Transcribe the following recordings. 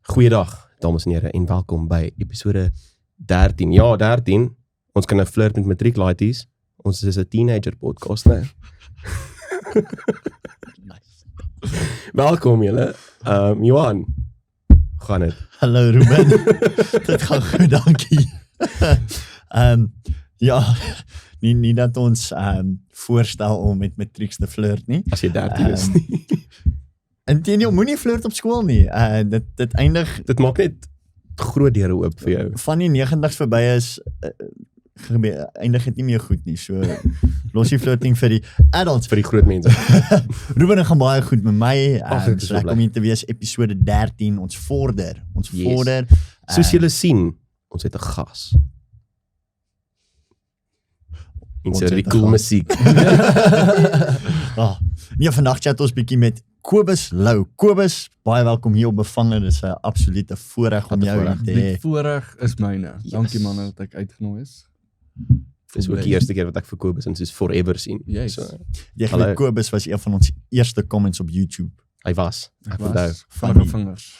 Goeiedag, dames en heren, en welkom by episode 13. Ja, 13. Ons kan nou flirt met matrieklaities. Ons is 'n teenager podcast, né? Welkom julle. Johan, gaan het? Hallo Ruben, dit gaan goed, dankie. Ja, nie dat ons voorstel om met matrieks te flirt nie. As jy 13 is nie. Inteendeel, moenie flirt op skool nie. Dit eindig... Dit maak net groot deure oop vir jou. Van die 90's verby is, eindig het nie meer goed nie. So, los die flirting vir die adults. Vir die groot mense. Ruben gaan baie goed met my. Ek is so Lekker om hier te wees, episode 13. Ons vorder. Yes. Soos julle sien, ons het 'n gas. En so die cool musiek. Nee, vandag chat ons bietjie met Kobus Lou. Kobus, baie welkom hier op Bevangen. Dit is 'n absolute voorreg om jou hier te hê. Die voorreg is myne. Dankie manne dat ek uitgenooi is. Dis ook die eerste keer wat ek vir Kobus en soos forever sien. Yes. So, Kobus was een van ons eerste comments op YouTube. Hy was. Ek onthou. Van vingers.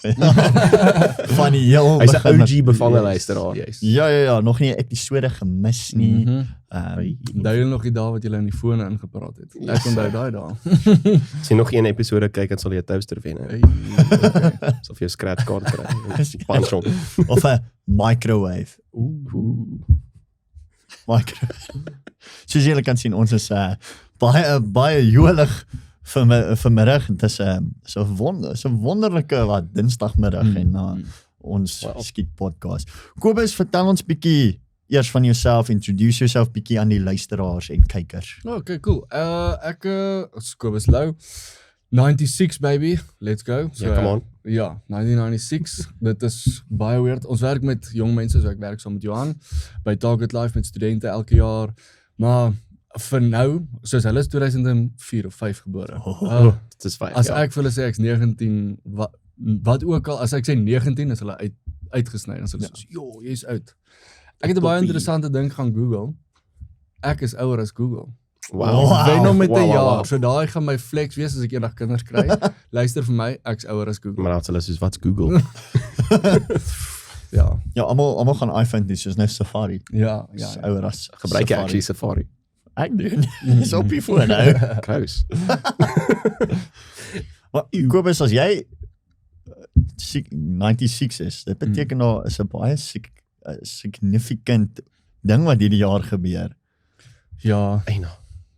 Van die heel Hy's 'n begin. OG Bevangen luisteraar. Yes. Ja, nog nie 'n episode gemis nie. Onthou julle nog die dae wat julle in die fone ingepraat het? Ek onthou daai dae. As jy nog een episode kyk, dan sal jy 'n toaster wen. Hey, Sal vir jou scratch card kry. Punch hom. Of 'n microwave. Soos julle kan sien, ons is baie jolig vanmiddag. Het is so wonderlike dinsdagmiddag en ons skiet podcast. Kobus, vertel ons bietjie eers van jouself, introduce yourself bietjie aan die luisteraars en kykers. Okay, cool. Ek is Kobus Lou. 96 baby, let's go. Ja, come on. Ja, 1996. Dit is baie weird. Ons werk met jong mense, so ek werk saam met Johan by Target Life met studente elke jaar. Maar vir nou, soos hulle is 2004 of 5 gebore. Dit is 5 As jaar. ek vir hulle sê ek's 19, wat ook al, as ek sê 19 is hulle uitgesny, dan sê hulle soos, "Jo, jy's oud." Ek het 'n baie interessante ding gaan Google. Ek is ouer as Google. Wow. Wen hom met 'n Wow. jaar. So daai gaan my flex wees as ek eendag kinders kry. Luister vir my, ek's ouer as Google. Maar dan sê hulle soos, wat's Google? Ja. Ja, almal gaan iPhone dis, soos nou Safari. Ja. Dis ouer as Gebruik jy Safari. actually Safari? Ek doen. Dis op die foon nou. Close. Maar Kobus, as jy 96 is, dit beteken daar is 'n baie significant ding wat hierdie jaar gebeur. Ja, Eina.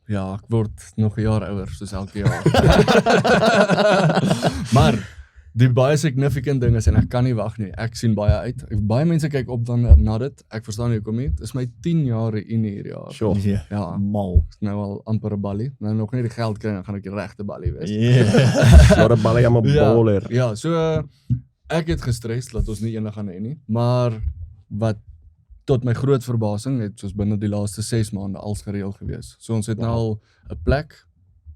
ja, ek word nog 'n jaar ouer, soos elke jaar. Maar die baie significant ding is, en ek kan nie wag nie, ek sien baie uit. Baie mense kyk op dan na dit. Ek verstaan nie hoekom nie. Dit is my 10 jaar in hierdie jaar. Sure. Ja. Mal. Nou al amper 'n ballie. Nou nog nie die geld kry, dan gaan ek die regte ballie wees. Yeah. Not a balle, I'm a baller. Ja, so ek het gestres dat ons nie eendag gaan hê nie, maar wat tot my groot verbasing het soos binne die laaste 6 maande als gereël gewees. So ons het nou al 'n plek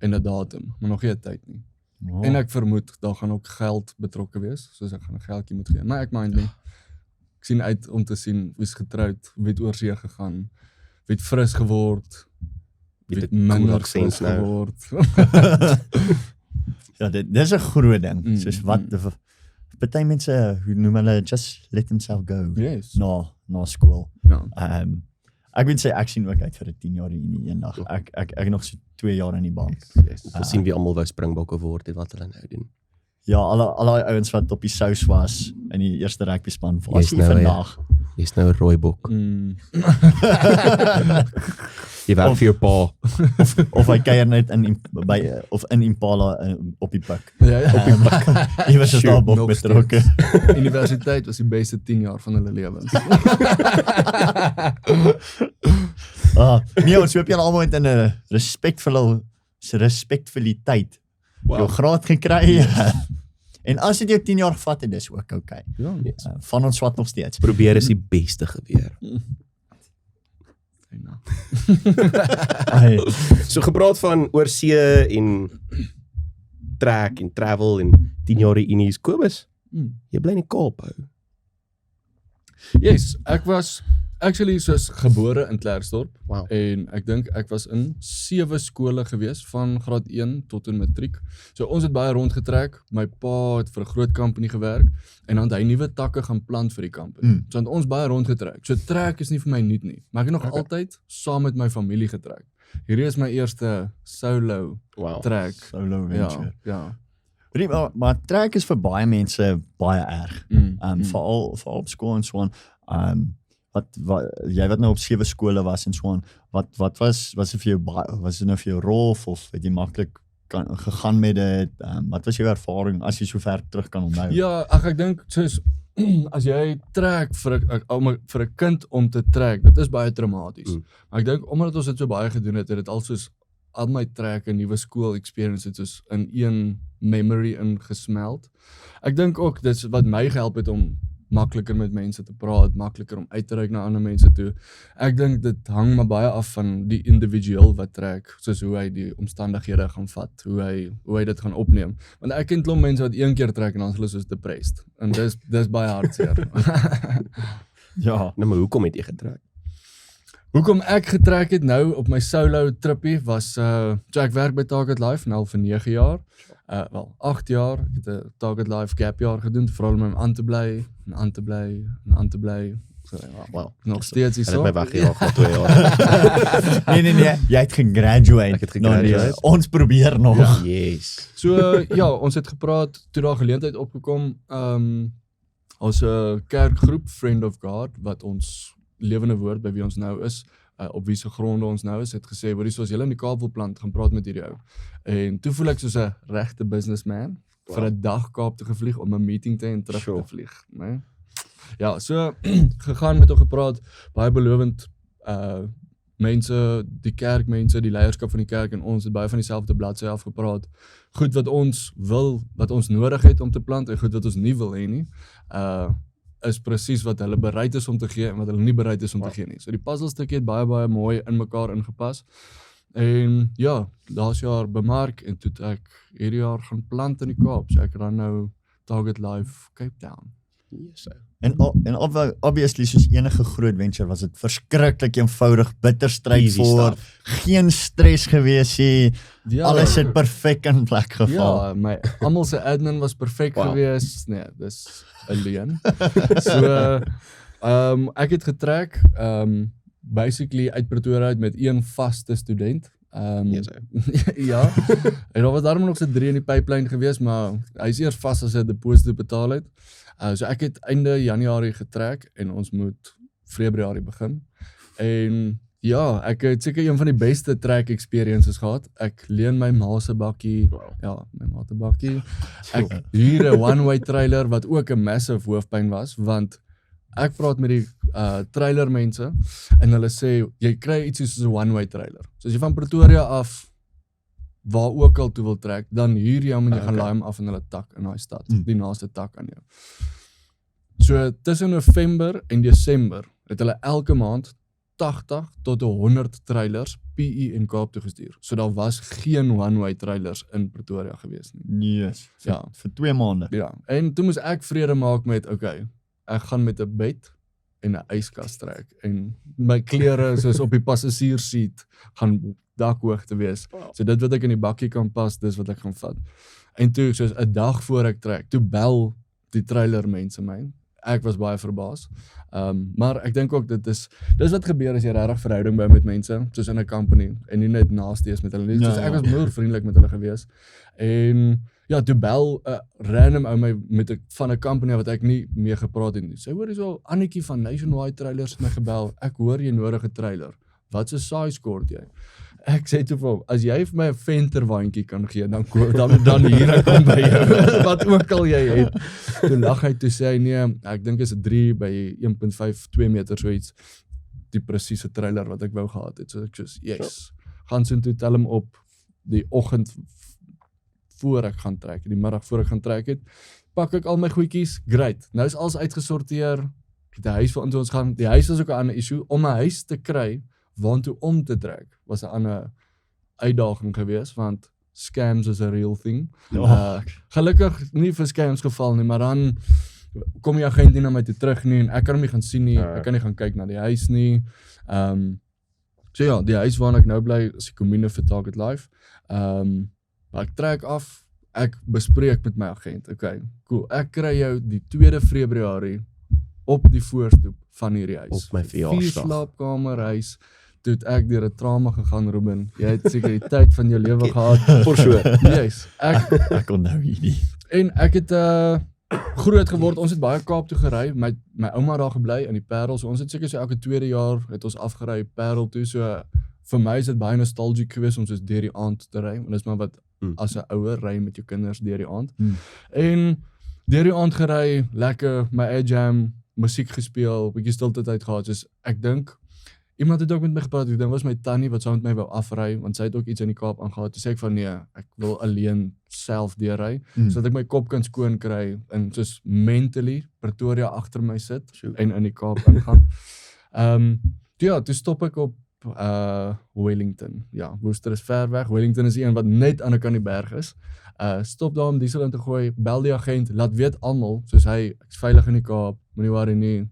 en 'n datum, maar nog nie 'n tyd nie. Oh. En ek vermoed daar gaan ook geld betrokke wees, soos ek gaan 'n geldjie moet gee. Maar ek mind nie. Ek sien uit om te sien wie's getroud, wie het oorsee gegaan, wie het fris geword, wie het minder fris nou. geword. Ja, dit is 'n groot ding. Soos wat mm. party mense, hoe noem hulle, just let themselves go. Yes. Na skool. Ja. Ek wil sê ek sien ook uit vir 'n 10 jaar in eendag. Ek nog so 2 jaar in die bank. Yes. Ons sien wie almal wou springbokke word en wat hulle nou doen. Ja, al daai ouens wat op die sous was in die eerste rugby span was Jy's nie nou, vandag. Jy's nou 'n rooibok. Jy werk Of- vir jou pa. Of hy kuier net in Impala op die pik. Ja. Iewers is daar bok Nog betrokke. Universiteit was die beste 10 jaar van hulle lewens. Nee, ons hoop julle almal het in 'n respektabiliteit jou graad gekry. En as dit jou 10 jaar gevat het, dis ook okay. Ja. Yes. Van ons wat nog steeds. Probeer is die beste geweer. So gepraat van oorsee en trek en travel en 10 jaar unies. Kobus, jy bly in die Kaap hou. Yes, ek was actually soos gebore in Klerksdorp. Wow. En ek dink ek was in 7 skole gewees van graad 1 tot in matriek. So ons het baie rondgetrek. My pa het vir 'n groot company gewerk en dan het hy nuwe takke gaan plant vir die company. So het ons baie rondgetrek. So trek is nie vir my nuut nie, maar ek het nog altyd saam met my familie getrek. Hierdie is my eerste solo trek. Solo venture. Ja. Maar trek is vir baie mense baie erg. Veral op skool en so aan. Wat jy wat nou op 7 skole was en so aan. Wat was dit vir jou was dit nou vir jou rof of het jy maklik gegaan met dit? Wat was jou ervaring as jy so ver terug kan onthou? Ja, ek dink soos as jy trek vir 'n kind om te trek, dit is baie traumaties. Maar ek dink omdat ons dit so baie gedoen het dit al soos al my trek en nuwe skool experience het soos in een memory ingesmeld. Ek dink ook dit is wat my gehelp het om makliker met mense te praat, makliker om uit te reik na ander mense toe. Ek dink dit hang maar baie af van die individueel wat trek, soos hoe hy die omstandighede gaan vat, hoe hy dit gaan opneem. Want ek ken klomp mense wat een keer trek en dan is hulle soos depressed. En dis baie hartseer. Ja. Nou maar hoekom het jy getrek? Hoekom ek getrek het nou op my solo trippie was, so ek werk by Target Life nou al vir 9 jaar. Wel, 8 jaar, ek het 'n Target Life gap jaar gedoen, vooral om aan te bly, en aan te bly. So, ja, Wow. nog steeds Hulle so. het my weggejaag na 2 jaar. Nee, jy het gegraduate. Ek het gegraduate. Ons probeer nog. Yes. So ja, ons het gepraat toe daar geleentheid opgekom. Ons 'n kerkgroep Friend of God wat ons lewende woord by wie ons nou is, op wie se gronde ons nou is, het gesê, hoorie, soos julle in die Kaap wil plant, gaan praat met hierdie ou. En toe voel ek soos 'n regte businessman vir 'n dag Kaap te gevlieg om 'n meeting te en terug te vlieg, né? Ja, so gegaan met hom gepraat, baie belovend mense, die kerkmense, die leierskap van die kerk en ons het baie van dieselfde bladsy afgepraat. Goed wat ons wil, wat ons nodig het om te plant en goed wat ons nie wil hê nie. Is presies wat hulle bereid is om te gee en wat hulle nie bereid is om te gee nie. So die puzzelstukkie het baie mooi in mekaar ingepas. En ja, laas jaar bemark en toe het ek hierdie jaar gaan plant in die Kaap. So ek ran nou Target Life Cape Town. Yes, En obviously soos enige groot venture was dit verskriklik eenvoudig, bitter straightforward, geen stres gewees nie. Ja, Alles het perfek in plek geval. Ja, almal se admin was perfek gewees. Nee, dis 'n leuen. So ek het getrek basically uit Pretoria uit met een vaste student. Ja, en daar was daarom nog so 3 in die pipeline gewees, maar hy is eers vas as hy 'n deposito betaal het. So ek het einde Januarie getrek en ons moet Februarie begin. En ja, ek het seker een van die beste trek experiences gehad. Ek leen my ma se bakkie, ja, my ma se bakkie. Ek huur 'n one-way trailer wat ook 'n massive hoofpyn was, want ek praat met die trailer mense en hulle sê jy kry iets soos 'n one-way trailer. So as jy van Pretoria af waar ook al toe wil trek, dan huur jy hom en jy gaan laai hom af in hulle tak in daai stad, die naaste tak aan jou. So tussen November en Desember het hulle elke maand 80 tot 100 trailers PE en Kaap toe gestuur. So daar was geen one-way trailers in Pretoria gewees nie. Yes, Ja. vir 2 maande. Ja, en toe moes ek vrede maak met, okay, ek gaan met 'n bed en 'n yskas trek en my klere soos op die passasiersseat gaan dakhoogte wees. So dit wat ek in die bakkie kan pas, dis wat ek gaan vat. En toe soos 'n dag voor ek trek, toe bel die trailer mense my. Ek was baie verbaas. Maar ek dink ook dis wat gebeur as jy regtig verhouding bou met mense, soos in 'n company en nie net naaste is met hulle nie. Soos ek was moer vriendelik met hulle gewees. En ja, toe bel 'n random ou my van 'n company wat ek nie mee gepraat het nie. Sy hoor hierso Annetjie van Nationwide Trailers het my gebel. Ek hoor jy nodig 'n trailer. Wat se size kort jy? Ek sê toe vir hom, as jy vir my 'n venterwandjie kan gee, dan hier ek kom by jou. Wat ook al jy het. Toe lag hy toe sê hy nee, ek dink is 'n 3 by 1.5 2 meter so iets. Die presiese trailer wat ek wou gehad het. So ek sê, yes. Gaan so toe tel hom op die oggend voor ek gaan trek, die middag voor ek gaan trek het. Pak ek al my goedjies, great. Nou is alles uitgesorteer. Ek het 'n huis waartoe ons gaan. Die huis was ook 'n ander issue om 'n huis te kry waartoe om te trek was 'n ander uitdaging geweest want scams is a real thing. Gelukkig nie vir scams geval nie, maar dan kom die agent nie na my toe terug nie en ek kan hom nie gaan sien nie, ek kan nie gaan kyk na die huis nie. So ja, die huis waarna ek nou bly is die kommune vir Target Life. Maar ek trek af, ek bespreek met my agent, okay, cool, ek kry jou die 2 Februarie op die voorstoep van hierdie huis. Op my verjaarsdag. 4 slaapkamer huis, toe het ek deur 'n trauma gegaan, Ruben. Jy het seker die tyd van jou lewe gehad. For sure. Yes, Ek onthou hierdie. en ek het groot geword, ons het baie Kaap toe gery, my ouma daar gebly in die Parel, so ons het seker so elke 2de jaar het ons afgery Parel toe, so vir my is dit baie nostalgiek geweest om soos deur die aand te ry, want dit is maar wat as 'n ouer ry met jou kinders deur die aand. En deur die aand gery, lekker, my eie jam, musiek gespeel, bietjie stilte tyd gehad, soos ek dink, iemand het ook met my gepraat, ek dink was my tannie wat saam met my wou afry, want sy het ook iets in die Kaap aangehad, toe sê ek van nee, ek wil alleen self deurry, sodat ek my kop kan skoon kry, en soos mentally, Pretoria agter my sit, en in die Kaap ingaan. Ja, toe stop ek op Wellington, ja, Worcester is ver weg, Wellington is die een wat net aan die kant die berg is, stop daar om diesel in te gooi, bel die agent, laat weet almal, soos hy, ek is veilig in die Kaap, moenie worry nie,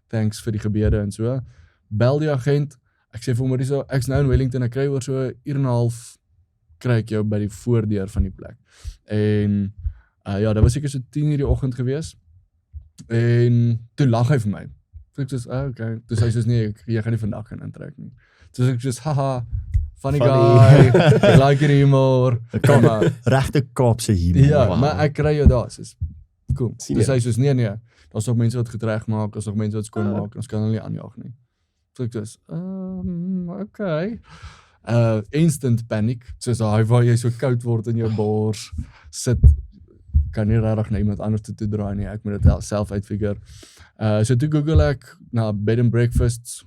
thanks vir die gebede en so, bel die agent, ek sê vir hom so, ek is nou in Wellington, ek kry oor so 1 uur en 'n half, kry ek jou by die voordeur van die plek, en ja, dat was seker so 10 uur die oggend gewees, en toe lag hy vir my, so ek soos, okay, toe sê hy soos nee, jy gaan nie vandag gaan intrek nie, so ek soos, haha, funny guy, ek like hierdie humor, kom maar, Regte Kaapse humor. ja, maar ek kry jou daar, soos, cool, Sien toe jy? sê hy soos, nee, daar's nog mense wat gedreig maak, daar's nog mense wat skoon maak, ons kan hulle nie aanjaag nie, so ek soos, okay, instant panic, soos daai waar jy so koud word in jou bors, sit, kan nie regtig na iemand anders toe draai nie, ek moet dit self uitfigure. So toe Google ek na bed and breakfasts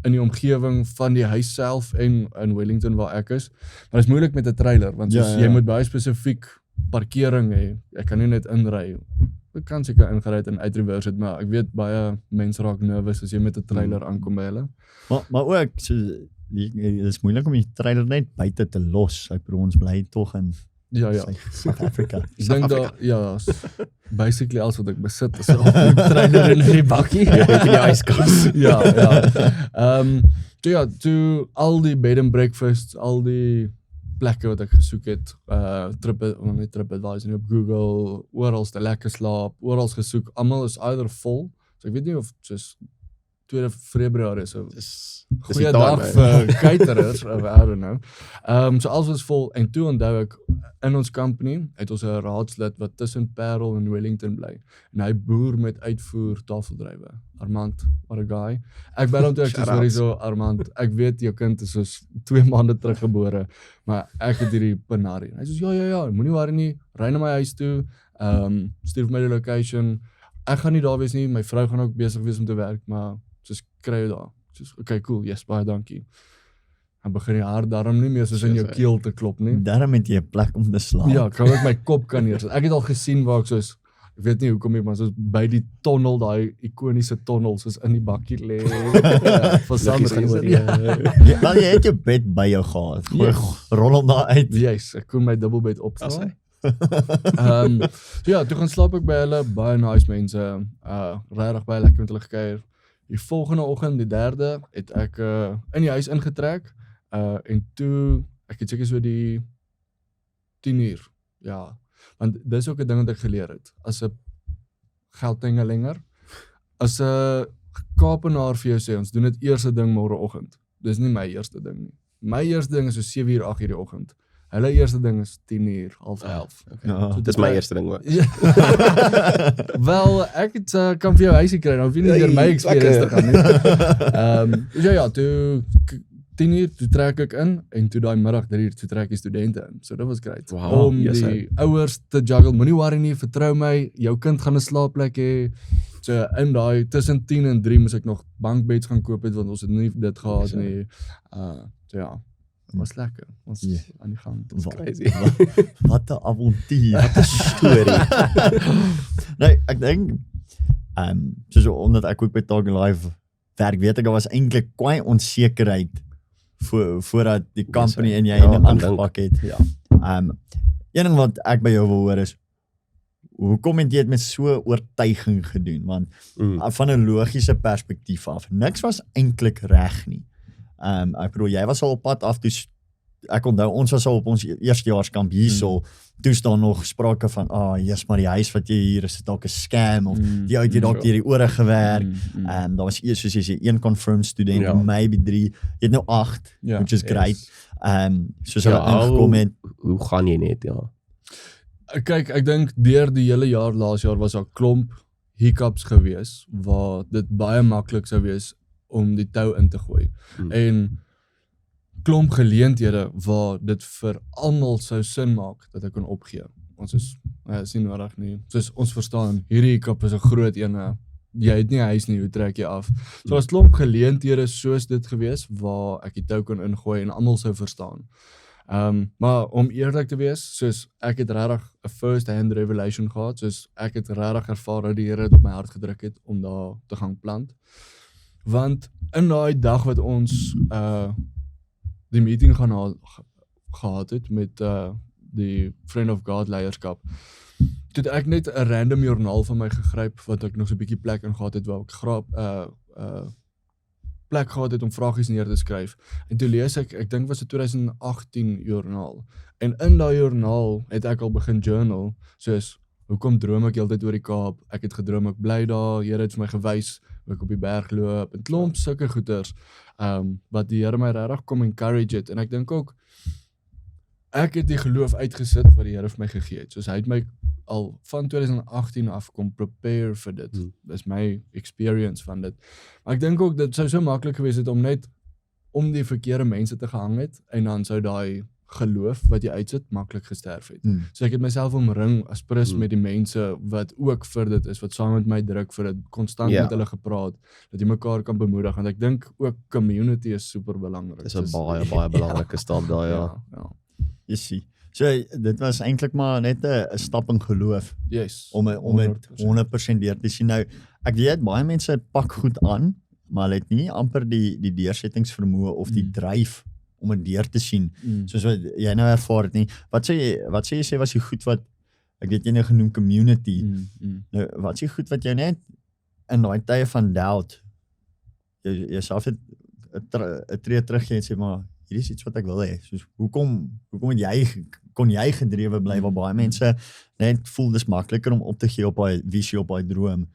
in die omgewing van die huis self en in Wellington waar ek is. Maar dit is moeilik met 'n trailer, want soos, jy moet baie spesifiek parkering hê. Ek kan nie net inry. Ek kan seker ingery en uitreverse het, maar ek weet baie mense raak nervous as jy met 'n trailer aankom by hulle. Maar ook, so, dit is moeilik om die trailer net buite te los. Ek bedoel, ons bly tog in Ja. South Africa. Ek dink daar, ja, basically alles wat ek besit is 'n trailer in die bakkie. Jy het in die yskas. Toe al die bed and breakfasts, al die plekke wat ek gesoek het, TripAdvisor nie op Google, oral te lekker slaap, oral gesoek, almal is either vol, so ek weet nie of soos 2 Februarie is 'n goeie dag vir caterers, of I don't know. So alles was vol, en toe onthou ek, in ons company het ons 'n raadslid wat tussen Parel en Wellington bly, en hy boer met uitvoer tafeldrywe. Armand, what a guy. Ek bel hom toe, ek sê so, Armand, ek weet jou kind is soos 2 maande teruggebore, maar ek het hierdie Panari. Hy sê, ja, moenie worry nie, ry na my huis toe, stuur vir my die location, ek gaan nie daar wees nie, my vrou gaan ook besig wees om te werk, maar soos kry jou daar. Soos, okay, cool, yes, baie dankie. Dan begin die hart daarom nie meer soos in jou keel te klop nie. Daarom het jy 'n plek om te slaap. Ja, kan ek my kop kan neersit. Ek het al gesien waar ek soos, ek weet nie hoekom nie, maar soos by die tonnel, daai ikoniese tonnel, soos in die bakkie lê. For some reason. Wel, jy het jou bed by jou gehad. Rol hom daar uit. Yes, ek kon my dubbelbed opslaan. So ja, toe gaan slaap ek by hulle, baie nice mense, regtig baie lekker met hulle gekuier. Die volgende oggend, die 3de, het ek in die huis ingetrek, en toe, ek het seker so die 10 uur, ja, want dis ook 'n ding wat ek geleer het, as 'n geldingelinge, as 'n Kaapenaar vir jou sê, ons doen dit eerste ding môreoggend, dis nie my eerste ding nie, my eerste ding is so 7 uur, 8 uur die oggend, hulle eerste ding is 10 uur, 10:30. Okay. So, dis my eerste ding ook. Wel, ek het, kan vir jou huisie kry, nou hoef jy nie deur my experience te gaan nie. Ja, toe 10 uur, toe trek ek in, en toe daai middag 3 uur, toe trek die studente in. So dit was great. Wow, om die ouers te juggle, moenie worry nie, vertrou my, jou kind gaan 'n slaapplek hê. So in daai, tussen 10 en 3 moes ek nog bankbeds gaan koop het, want ons het nie dit gehad nie. So ja, was lekker, ons aan die gang. Crazy. Wat 'n avontuur, wat 'n storie. Nee, ek dink, soos omdat ek ook by Target Life werk, weet ek, daar was eintlik kwai onsekerheid voordat die company en jy aangepak het. Ja. Een ding wat ek by jou wil hoor is, hoekom het jy dit met so oortuiging gedoen? Want van 'n logiese perspektief af, niks was eintlik reg nie. Ek bedoel, jy was al op pad af, dus ek onthou, ons was al op ons eerstejaarskamp hierso, toe staan nog sprake van, eers maar die huis wat jy hier is, dalk 'n scam, of die ou het jy dalk deur die ore gewerk, daar was eers, soos jy sê, 1 confirmed student, maybe 3, jy het nou 8, which is great, soos hulle ingekom het. Hoe gaan jy net, Kyk, ek dink deur die hele jaar, laas jaar, was daar klomp hiccups gewees, waar dit baie maklik sou wees om die tou in te gooi. En klomp geleenthede waar dit vir almal sou sin maak dat ek kan opgee. Ons is nie nodig nie. Soos ons verstaan, hierdie hiccup is 'n groot ene. Jy het nie 'n huis nie, hoe trek jy af? So was klomp geleenthede soos dit gewees waar ek die tou kon ingooi en almal sou verstaan. Maar om eerlik te wees, soos ek het regtig 'n first-hand revelation gehad, soos ek het regtig ervaar dat die Here het op my hart gedruk het om daar te gaan plant. Want in daai dag wat ons die meeting gehad het met die Friend of God leierskap, toe het ek net 'n random joernaal van my gegryp, wat ek nog so 'n bietjie plek in gehad het, waar ek plek gehad het om vragies neer te skryf. En toe lees ek dink was 'n 2018 joernaal. En in daai joernaal het ek al begin journal, soos, hoekom droom ek heeltyd oor die Kaap? Ek het gedroom ek bly daar, Here het vir my gewys, hoe ek op die berg loop, en klomp sulke goeters, wat die Here my regtig kom encourage het. En ek dink ook, ek het die geloof uitgesit wat die Here vir my gegee het. Soos hy het my al van 2018 af kom prepare vir dit. Dis my experience van dit. Maar ek dink ook, dit sou so maklik gewees het om net om die verkeerde mense te gehang het, en dan sou daai geloof wat jy uitsit, maklik gesterf het. So ek het myself omring as prins met die mense wat ook vir dit is, wat saam met my druk vir dit, konstant met hulle gepraat, dat jy mekaar kan bemoedig, want ek dink ook community is super belangrik. Dit is 'n baie belangrike stap daar, ja. Jy sien. So, dit was eintlik maar net 'n stap in geloof, yes, om het 100% deur te sien. Nou, ek weet, baie mense pak goed aan, maar hulle het nie amper die deursettingsvermoë of die dryf om dit deur te sien, soos wat jy nou ervaar het nie. Wat sê jy was die goed wat, ek weet jy nou genoem community, nou, wat sê goed wat jy net in daai tye van doubt, jouself het 'n tree teruggegaan en sê, maar hier is iets wat ek wil hê, soos, hoekom kon jy gedrewe bly, waar baie mense net voel dis makliker om op te gee op daai visie, op daai droom,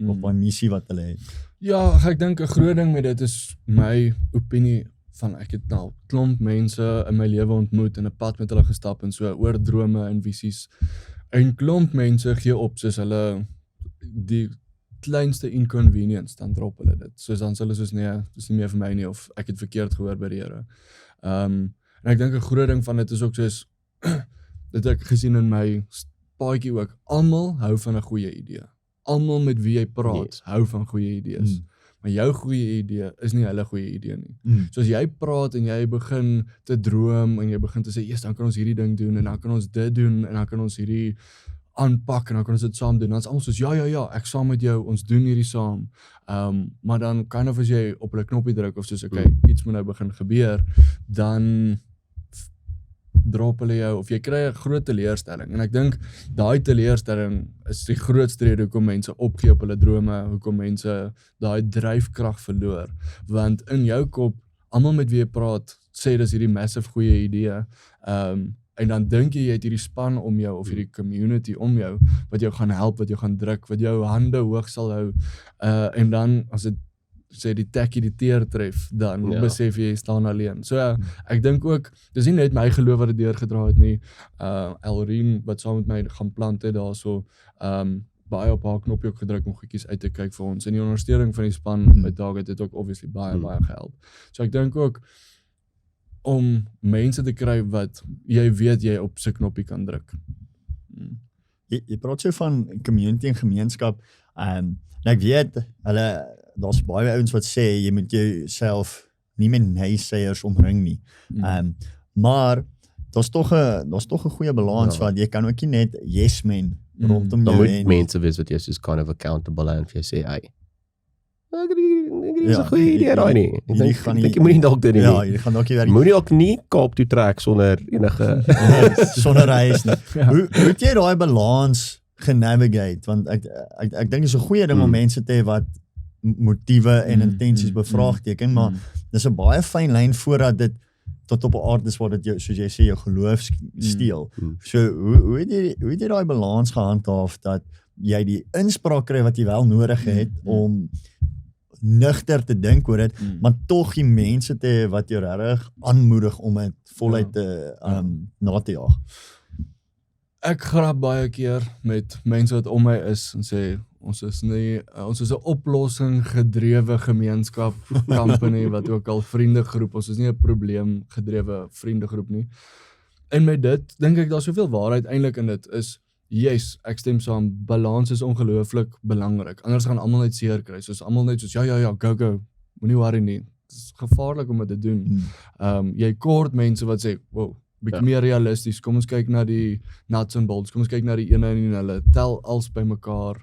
op daai missie wat hulle het. Ja, ek dink 'n groot ding met dit is my opinie, van ek het nou klomp mense in my lewe ontmoet en 'n pad met hulle gestap en so oor drome en visies. En klomp mense gee op soos hulle die kleinste inconvenience, dan drop hulle dit. Soos dan hulle soos nee, dis nie meer vir my nie, of ek het verkeerd gehoor by die Here. En ek dink 'n groot ding van dit is ook soos dit ek gesien in my paadjie ook, almal hou van 'n goeie idee. Almal met wie jy praat, hou van goeie idees. Maar jou goeie idee is nie hulle goeie idee nie. So as jy praat en jy begin te droom en jy begin te sê, dan kan ons hierdie ding doen en dan kan ons dit doen en dan kan ons hierdie aanpak en dan kan ons dit saam doen. Dan is almal soos ja, ek saam met jou, ons doen hierdie saam. Maar dan kind of as jy op 'n knoppie druk of soos iets moet nou begin gebeur, dan drop hulle jou, of jy kry 'n groot teleurstelling. En ek dink daai teleurstelling is die grootste rede hoekom mense opgee op hulle drome, hoekom mense daai dryfkrag verloor. Want in jou kop, almal met wie jy praat, sê dis hierdie massive goeie idee. En dan dink jy het hierdie span om jou, of hierdie community om jou, wat jou gaan help, wat jou gaan druk, wat jou hande hoog sal hou. En dan, as dit sê die tekkie die teer tref, dan besef jy staan alleen. So ek dink ook, dis nie net my geloof wat dit deurgedra het nie, Elrien wat saam met my gaan plant het daar so, baie op haar knopjie ook gedruk om goedjies uit te kyk vir ons, en die ondersteuning van die span by Target het ook obviously baie gehelp. So ek dink ook, om mense te kry wat jy weet jy op sy knoppie kan druk. Jy praat so van community en gemeenskap, en ek weet, daar's baie ouens wat sê, jy moet jouself nie met naysayers omring nie. Maar, daar's tog 'n goeie balans, wat jy kan ook nie net yes men rondom jou heen. Dan moet mense wees wat jy soos kind of accountable en vir jy sê, ek is 'n goeie idee daai nie. Ek dink jy moet nie dalk dit nie. Ja, jy gaan dalk nie moet ook nie Kaap toe trek sonder enige sonder reis nie. Hoe het jy daai balans genavigate, want ek dink dit is 'n goeie ding om mense te hê wat motiewe en intensies bevraagteken, maar dis 'n baie fyn lyn voordat dit tot op 'n aard is waar dit jou, soos jy sê, jou geloof steel. So hoe het jy daai balans gehandhaaf dat jy die inspraak kry wat jy wel nodig het om nugter te dink oor dit, maar tog die mense te hê wat jou regtig aanmoedig om dit voluit te na te jaag. Ek grap baie keer met mense wat om my is en sê ons is 'n oplossing gedrewe gemeenskap, company, wat ook al vriendegroep, ons is nie 'n probleem gedrewe vriendegroep nie. En met dit dink ek daar soveel waarheid eintlik in dit is, yes, ek stem saam, balans is ongelooflik belangrik. Anders gaan almal net seer kry. Soos almal net soos ja, go. Moenie worry nie. Dit is gevaarlik om dit te doen. Jy kort mense wat sê, wow, bietjie meer realisties. Kom ons kyk na die nuts and bolts. Kom ons kyk na die ene en hulle. Tel als bymekaar.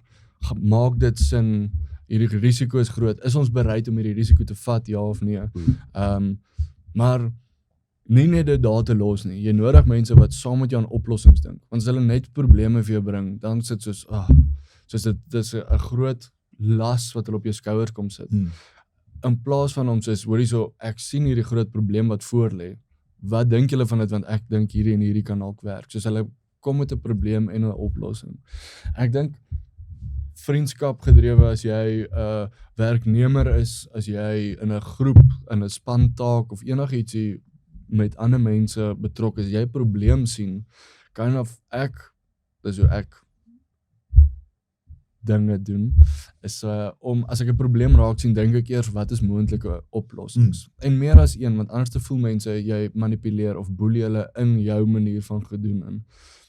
Maak dit sin. Hierdie risiko is groot. Is ons bereid om hierdie risiko te vat, ja of nee? Maar nie net dit daar te los nie. Jy nodig mense wat saam met jou aan oplossings dink. Want as hulle net probleme vir jou bring, dan sit soos dit is 'n groot las wat hulle op jou skouers kom sit. In plaas van om soos, hoorie so, ek sien hierdie groot probleem wat voor lê. Wat dink julle van dit, want ek dink hierdie en hierdie kan dalk werk. Soos hulle kom met 'n probleem en 'n oplossing. Ek dink vriendskap gedrewe as jy 'n werknemer is, as jy in 'n groep, in 'n spantaak of enigietsie met ander mense betrokke is, jy 'n probleem sien, dis hoe ek dinge doen, is om, as ek 'n probleem raak sien, dink ek eers, wat is moontlike oplossings? En meer as een, want anders te voel mense, jy manipuleer of boelie hulle in jou manier van gedoen in.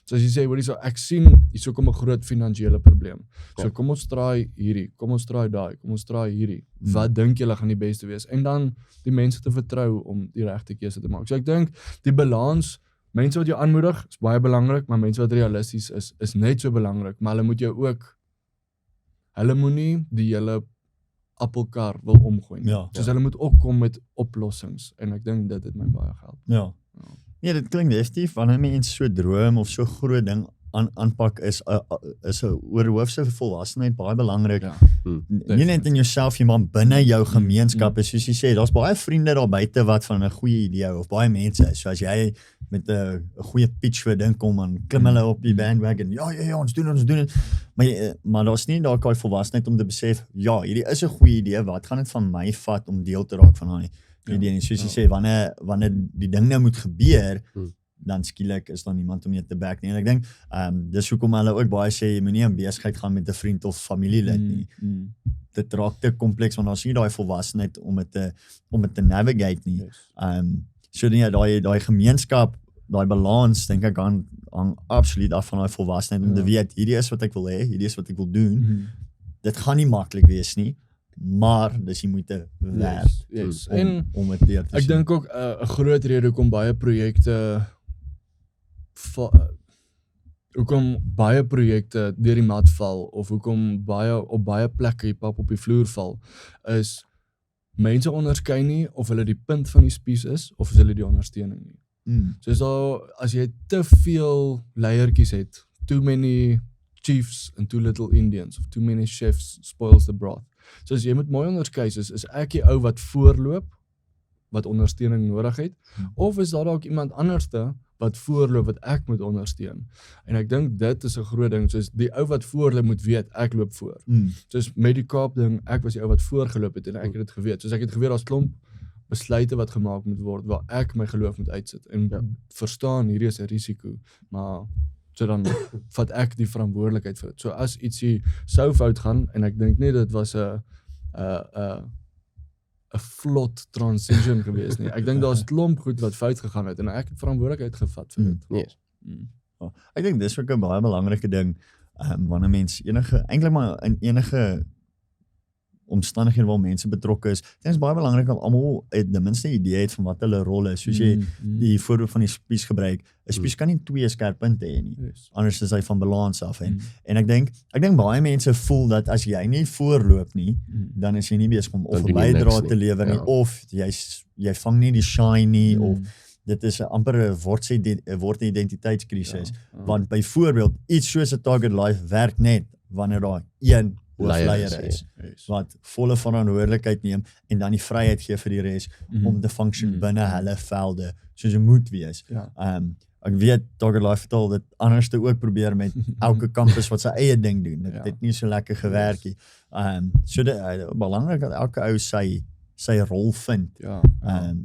So as jy sê, hoorie so, ek sien, hier kom 'n groot finansiële probleem. So kom ons draai hierdie, kom ons draai daai, kom ons draai hierdie. Wat dink julle gaan die beste wees? En dan die mense te vertrou om die regte keuse te maak. So ek dink, die balans, mense wat jou aanmoedig, is baie belangrik, maar mense wat realisties is net so belangrik, maar hulle moet jou ook, hulle moenie die hele appelkar wil omgooi. Soos hulle moet ook kom met oplossings, en ek dink dit het my baie gehelp. Ja, dit klink definitief, wanneer mens so droom of so groot ding aanpak is 'n oorhoofse volwassenheid baie belangrik. Nie net in jouself, maar binne jou gemeenskap. Soos jy sê, daar's baie vriende daar buite wat van 'n goeie idee hou, of baie mense is. So as jy met 'n goeie pitch vir ding kom, en klim hulle op die bandwagon. Ja, ons doen dit. Maar daar's nie daai volwassenheid om te besef, ja, hierdie is 'n goeie idee, wat gaan dit van my vat om deel te raak van daai idee? Soos jy sê, wanneer die ding nou moet gebeur, dan skielik is daar niemand om jou te back nie. En ek dink, dis hoekom hulle ook baie sê, jy moenie aan besigheid gaan met 'n vriend of familielid nie. Dit raak te kompleks, want daar's nie daai volwassenheid om dit te navigate nie. So ja, daai gemeenskap, daai balans, dink ek hang absoluut af van daai volwassenheid, om te weet, hierdie is wat ek wil hê, hierdie is wat ek wil doen. Dit gaan nie maklik wees nie, maar dis die moeite werd om dit deur te sien. Ek dink ook 'n groot rede hoekom baie projekte deur die mat val, of hoekom op baie plekke hip-hop op die vloer val, is mense onderskei nie of hulle die punt van die spies is, of is hulle die ondersteuning nie. So is daar, as jy te veel leiertjies het, too many chiefs and too little Indians, of too many chefs spoils the broth. So as jy moet mooi onderskei, is ek die ou wat voorloop, wat ondersteuning nodig het, of is daar ook iemand anderste wat voorloop wat ek moet ondersteun? En ek dink dit is 'n groot ding, soos die ou wat voorloop moet weet, ek loop voor. Soos met die Kaap ding, ek was die ou wat voorgeloop het, en ek het dit geweet. Soos ek het geweet, as klomp besluite wat gemaak moet word, waar ek my geloof moet uitsit, en verstaan, hierdie is 'n risiko, maar so dan vat ek die verantwoordelikheid vir dit. So as ietsie sou fout gaan, en ek dink nie dit was 'n vlot transition gewees nie. Ek dink daar's klomp goed wat fout gegaan het, en ek het verantwoordelikheid gevat vir dit. Ek dink dis ook 'n baie belangrike ding, wanneer mens eintlik maar in enige omstandighede waar mense betrokke is. Dit is baie belangrik om almal ten minste 'n idee het van wat hulle rol is. Soos jy die voorbeeld van die spies gebruik. 'n Spies kan nie 2 skerp punte hê nie. Anders is hy van balans af. En ek dink baie mense voel dat as jy nie voorloop nie, dan is jy nie besig om of 'n bydrae te lewer nie, of jy vang nie die shine nie, of dit is amper 'n word 'n identiteitskrisis, Ja. want byvoorbeeld iets soos 'n Target Life werk net wanneer daar een hoofleier is Yes. wat volle verantwoordelikheid neem en dan die vryheid gee vir die res om te function binne hulle velde soos dit moet wees. Ja. Ek weet Target Life het al dit anderste ook probeer met elke kampus wat sy eie ding doen. Dit Ja. het nie so lekker gewerk nie. So dit belangrik dat elke ou sy rol vind. Ja.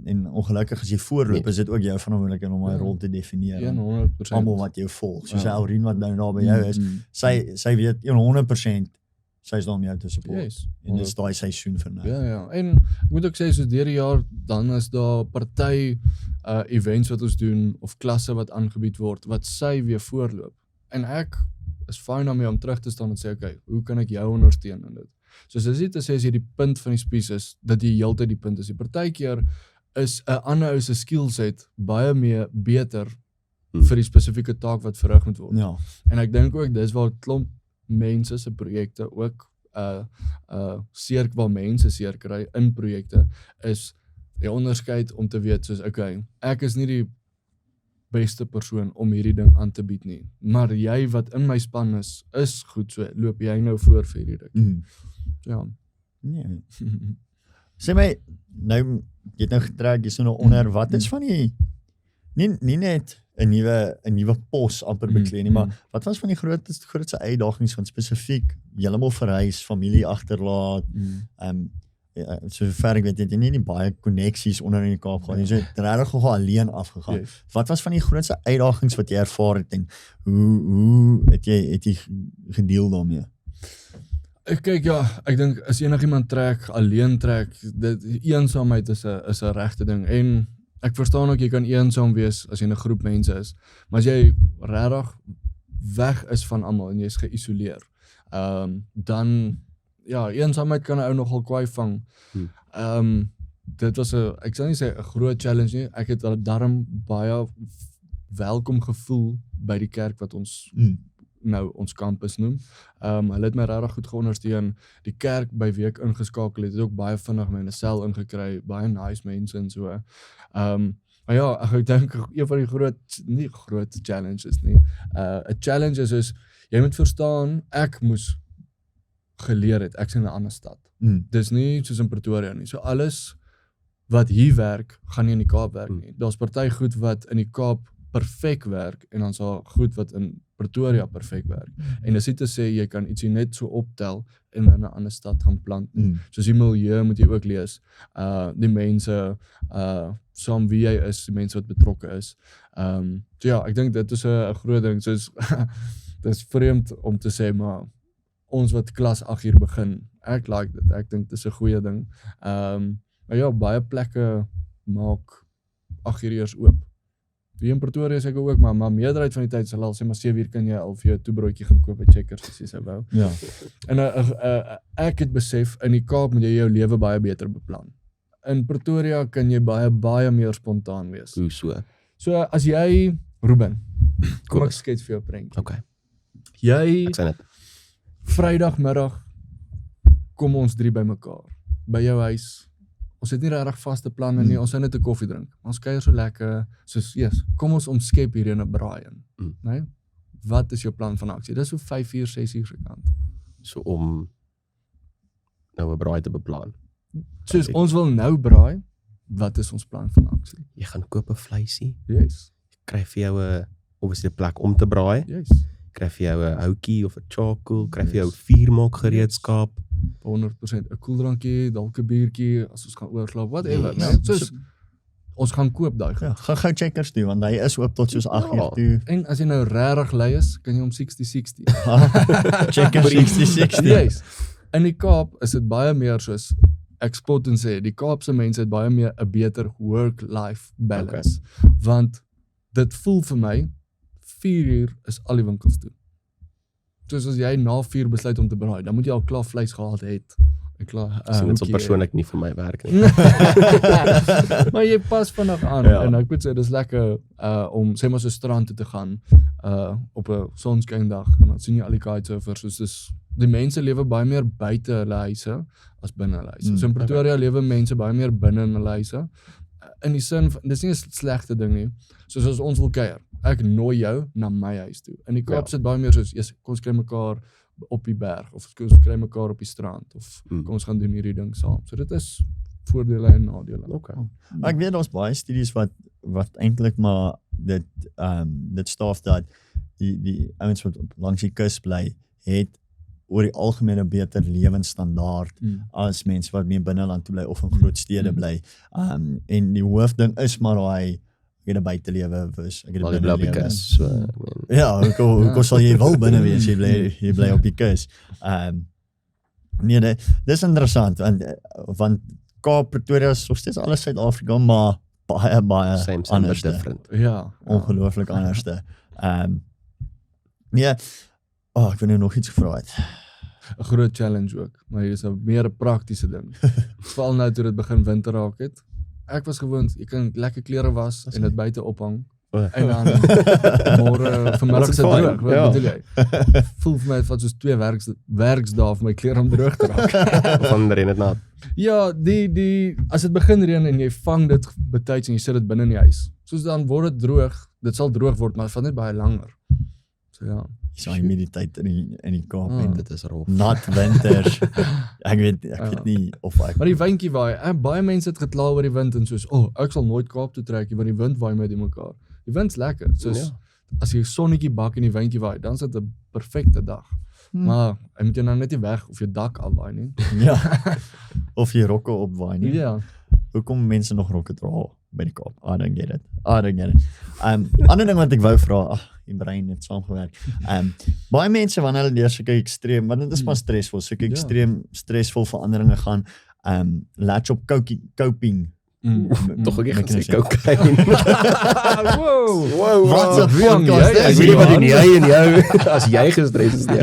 En ongelukkig as jy voorloop, is dit ook jou verantwoordelikheid om 'n Ja. rol te definieer. 100%. Almal wat jou volg. Soos Ja. Aurien wat nou daar by jou is, sy weet 100% sy is daar om jou te support. Yes. En dit is daai seisoen vir nou. Ja. En ek moet ook sê, soos deur die jaar, dan is daar party events wat ons doen, of klasse wat aangebied word, wat sy weer voorloop. En ek is fyn daarmee om terug te staan en sê, okay, hoe kan ek jou ondersteun in dit? Soos dis nie te sê as jy die punt van die spies is, dat jy heeltyd die punt is. Die partykeer is 'n ander ou se skillset baie meer beter vir die spesifieke taak wat verrig moet word. Ja. En ek dink ook dis waar klomp mense se projekte ook waar mense seer kry in projekte is die onderskeid om te weet soos okay, ek is nie die beste persoon om hierdie ding aan te bied nie, maar jy wat in my span is goed, so loop jy nou voor vir hierdie ding. Ja. Nee. Sê my, nou jy het nou getrek, jy's nou onder, wat is van die nie net 'n nuwe pos amper beklee nie, maar wat was van die grootste uitdagings van spesifiek heeltemal verhuis, familie agterlaat, so ver ek weet, het jy nie baie koneksies onder in die Kaap gehad, jy het regtig nogal alleen afgegaan. Yes. Wat was van die grootste uitdagings wat jy ervaar het en hoe het jy gedeel daarmee? Ek kyk ek dink as enigiemand alleen trek, dit eensaamheid is 'n regte ding en ek verstaan ook jy kan eensaam wees as jy in 'n groep mense is, maar as jy regtig weg is van almal en jy's geïsoleer, dan eensaamheid kan 'n ou nogal kwaai vang. Dit was ek sal nie sê 'n groot challenge nie. Ek het daarom baie welkom gevoel by die kerk wat ons nou ons kampus noem. Hulle het my regtig goed geondersteun. Die kerk by wie ek ingeskakel het ook baie vinnig my in 'n sel ingekry, baie nice mense en so. Maar ek dink een van die groot challenges nie. 'n challenge is jy moet verstaan, ek moes geleer het, ek's in 'n ander stad. Dis nie soos in Pretoria nie. So alles wat hier werk, gaan nie in die Kaap werk nie. Daar's party goed wat in die Kaap perfek werk en dan's daar goed wat in Pretoria perfek werk. En dis nie te sê jy kan ietsie net so optel en in 'n ander stad gaan plant. Soos die milieu moet jy ook lees. Die mense saam wie jy is, die mense wat betrokke is. Ek dink dit is 'n groot ding. Soos dis vreemd om te sê, maar ons wat klas 8 uur begin, ek like dit. Ek dink dit is 'n goeie ding. Maar baie plekke maak 8 uur eers oop. Hier in Pretoria seker ook, maar meerderheid van die tyd sal al sê maar 7 uur kan jy al vir jou toebroodjie gaan koop by Checkers as jy sou wou. Ja. En ek het besef in die Kaap moet jy jou lewe baie beter beplan. In Pretoria kan jy baie meer spontaan wees. Hoe so? So as jy Ruben, kom ek skets vir jou 'n prentjie. Okay. Jy Ek sê net. Vrydagmiddag kom ons 3 bymekaar by jou huis. Ons het nie regtig vaste planne nie, ons gaan net 'n koffie drink. Ons kuier so lekker, soos kom ons omskep hier in 'n braai in, né? Wat is jou plan van aksie? Dis so 5 uur, 6 uur se kant. So om nou 'n braai te beplan. Soos ons wil nou braai, wat is ons plan van aksie? Jy gaan koop 'n vleisie, Yes. kry vir jou 'n obviously 'n plek om te braai, Yes. kry vir jou 'n houtjie of 'n charcoal, kry vir jou vuurmaak gereedskap. 100%, 'n koeldrankie, dalk 'n biertjie as ons gaan oorslaap, whatever, Ja, né? Soos ons gaan koop daai goed. Ja, gaan gou Checkers toe want hy is oop tot soos 8 uur toe. En as jy nou regtig lui is, kan jy om 60-60. Checkers 60-60. Yes. In die Kaap is dit baie meer soos ek spot en sê, die Kaapse mense het baie meer 'n beter work-life balance. Want dit voel vir my 4 uur is al die winkels toe. Soos as jy na 4 besluit om te braai, dan moet jy al klaar vleis gehad het. So dit sal persoonlik nie vir my werk nie. Maar jy pas vinnig aan en ek moet sê dis lekker om sê maar so strand toe te gaan op 'n sonskyndag en dan sien jy al die kitesurfers, soos dis die mense lewe baie meer buite hulle huise as binne hulle huise. So in Pretoria lewe mense baie meer binne in hulle huise in die sin van, dis nie 'n slegte ding nie. Soos as ons wil kuier, ek nooi jou na my huis toe. In die Kaap sit baie meer soos, kom ons kry mekaar op die berg, of kom ons kry mekaar op die strand, of kom ons gaan doen hierdie ding saam. So dit is voordele en nadele. Okay. Ek weet daar's baie studies wat eintlik maar dit staaf dat die ouens wat langs die kus bly, het oor die algemeen 'n beter lewensstandaard as mense wat meer binneland toe bly of in groot stede bly. En die hoofding is maar daai ek het 'n buitelewe wees, ek het 'n binnelewe. Ja, hoe sal jy wel binne wees, jy bly op die kus. Nee, dis interessant want Kaap, Pretoria is nog steeds alles Suid-Afrika, maar baie Same but anderste. different. Ja. Ongelooflik anderste. Nee, ek wil nou nog iets gevra het. 'n groot challenge ook, maar hier is 'n meer 'n praktiese ding. Veral nou toe dit begin winter raak het. Ek was gewoond, jy kan lekker klere was en dit buite ophang. En dan môre vanmiddag se droog. Wat bedoel jy? Voel vir my het vat soos 2 werksdae vir my klere om droog te raak. Van reën dit nat. Ja, as dit begin reën en jy vang dit betyds en jy sit dit binne in die huis. Soos dan word dit droog. Dit sal droog word, maar dit vat net baie langer. So ja. So humiditeit in die Kaap en Dit is rof. nat winters. Ek weet nie of ek Maar die windjie waai, baie mense het gekla oor die wind en soos, ek sal nooit Kaap toe trek nie, want die wind waai met mekaar. Die wind's lekker, soos as jy sonnetjie bak en die windjie waai, dan is dit 'n perfekte dag. Maar jy moet jou nou net nie weg of jou dak afwaai nie. Ja. Of jy rokke opwaai nie. Ja. Hoekom mense nog rokke dra by die Kaap? I don't get it. Ander ding wat ek wou vra, die brein het saamgewerk. Baie mense wanneer hulle deur sulke ekstreem, want dit is maar stresvol, sulke ekstreem stresvol veranderinge gaan, latch op coping. Toch ook nie gaan sê kokain. Wow. Wat 'n Ruben, podcast jy- Ek is weet nie wat in hier, jy en jou, as jy gestres is nie.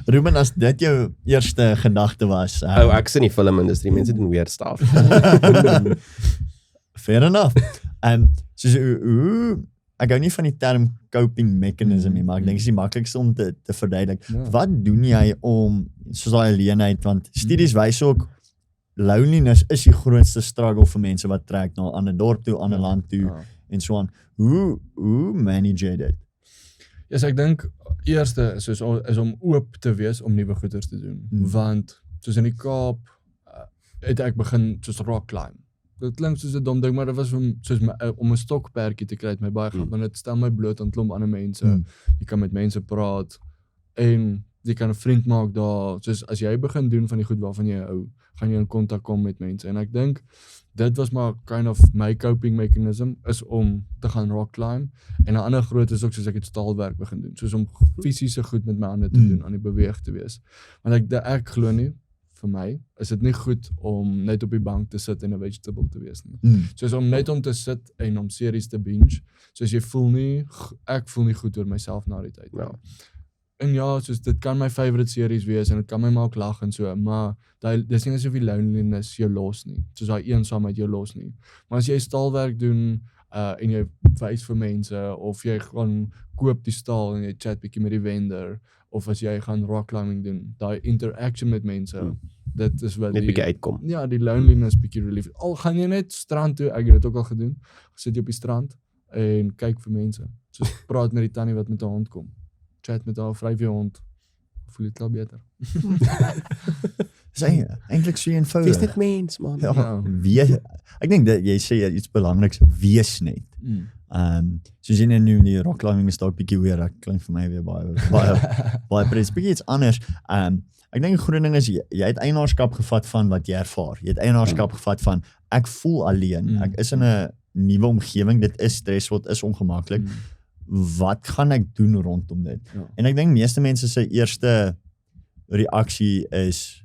Ruben, as dit jou eerste gedagte was. Ek sien die filmindustrie, mense doen weird stuff. Fair enough. Soos ek hou nie van die term coping mechanism nie, maar ek dink dit is die maklikste om te verduidelik. Ja. Wat doen jy om, soos daai alleenheid, want studies wys ook, loneliness is die grootste struggle vir mense wat trek na 'n ander dorp toe, ander land toe, en so aan. Hoe manage jy dit? Ja, ek dink eerste is om oop te wees om nuwe goeders te doen. Want soos in die Kaap het ek begin soos rock climb. Dit klink soos 'n dom ding, maar dit was om 'n stokperdjie te kry het my baie gaan, want dit stel my bloot aan 'n klomp ander mense. Jy kan met mense praat en jy kan 'n vriend maak daar. Soos as jy begin doen van die goed waarvan jy hou, gaan jy in kontak kom met mense. En ek dink dit was maar kind of my coping mechanism is om te gaan rock climb. En 'n ander groot is ook soos ek het staalwerk begin doen, soos om fisiese goed met my hande te doen, aan die beweeg te wees. Want ek glo nie, vir my is dit nie goed om net op die bank te sit en 'n vegetable te wees nie. Soos om net om te sit en om series te binge. Soos jy voel nie, ek voel nie goed oor myself na die tyd nie. En ja, soos dit kan my favorite series wees en dit kan my maak lag en so, maar dis nie asof die loneliness jou los nie. Soos daai eensaamheid jou los nie. Maar as jy staalwerk doen en jy wys vir mense of jy gaan koop die staal en jy chat bietjie met die vendor of as jy gaan rock climbing doen, daai interaction met mense, dit is wat Net bietjie uitkom. Ja, die loneliness bietjie relief. Al gaan jy net strand toe, ek het dit ook al gedoen. Sit jy op die strand en kyk vir mense. Soos praat met die tannie wat met 'n hond kom. Chat met haar vryf jou hond. Voel dit klaar beter. Dis eintlik so eenvoudig. Dis net mens, man. Ja, ek dink dat jy sê iets belangriks, wees net. Soos jy nou die rock climbing is dalk bietjie weer, ek klink vir my weer baie pres, bietjie iets anders. Ek dink 'n groot ding is jy het eienaarskap gevat van wat jy ervaar. Jy het eienaarskap gevat van ek voel alleen, ek is in 'n nuwe omgewing, dit is stresvol, dit is ongemaklik. Wat gaan ek doen rondom dit? En ek dink meeste mense se eerste reaksie is